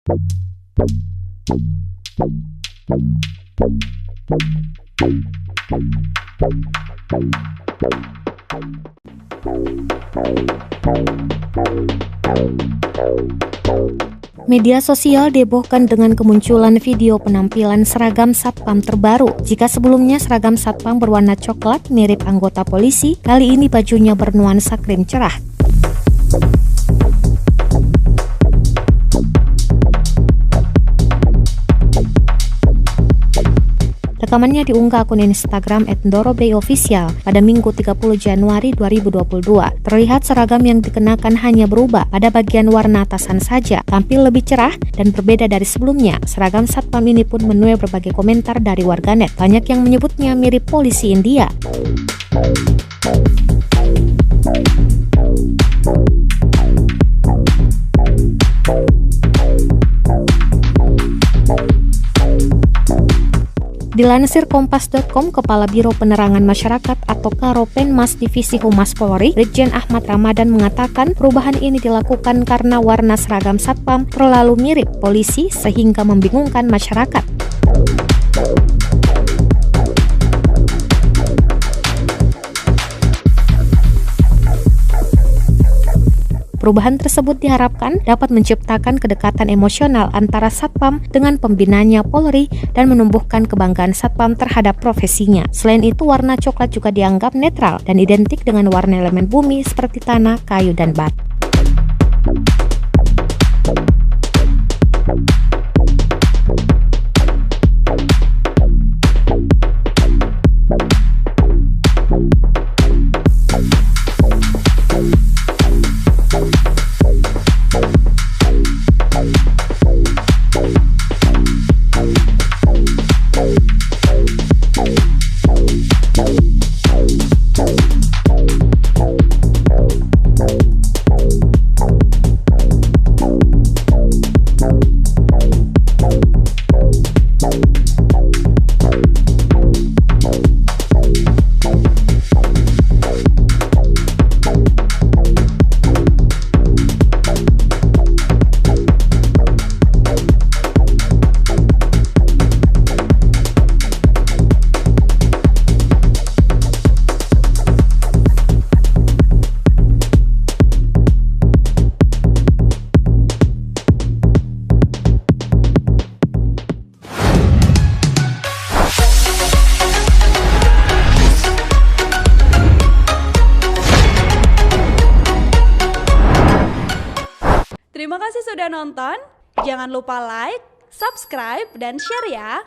Media sosial dihebohkan dengan kemunculan video penampilan seragam satpam terbaru. Jika sebelumnya seragam satpam berwarna coklat mirip anggota polisi, kali ini bajunya bernuansa krim cerah. Rekamannya diunggah akun Instagram @ndorobeyofficial pada Minggu 30 Januari 2022. Terlihat seragam yang dikenakan hanya berubah pada bagian warna atasan saja, tampil lebih cerah dan berbeda dari sebelumnya. Seragam satpam ini pun menuai berbagai komentar dari warganet. Banyak yang menyebutnya mirip polisi India. Dilansir Kompas.com, Kepala Biro Penerangan Masyarakat atau Karopenmas Divisi Humas Polri, Brigjen Ahmad Ramadan mengatakan perubahan ini dilakukan karena warna seragam satpam terlalu mirip polisi sehingga membingungkan masyarakat. Perubahan tersebut diharapkan dapat menciptakan kedekatan emosional antara satpam dengan pembinanya Polri dan menumbuhkan kebanggaan satpam terhadap profesinya. Selain itu, warna coklat juga dianggap netral dan identik dengan warna elemen bumi seperti tanah, kayu, dan batu. Terima kasih sudah nonton. Jangan lupa like, subscribe, dan share ya.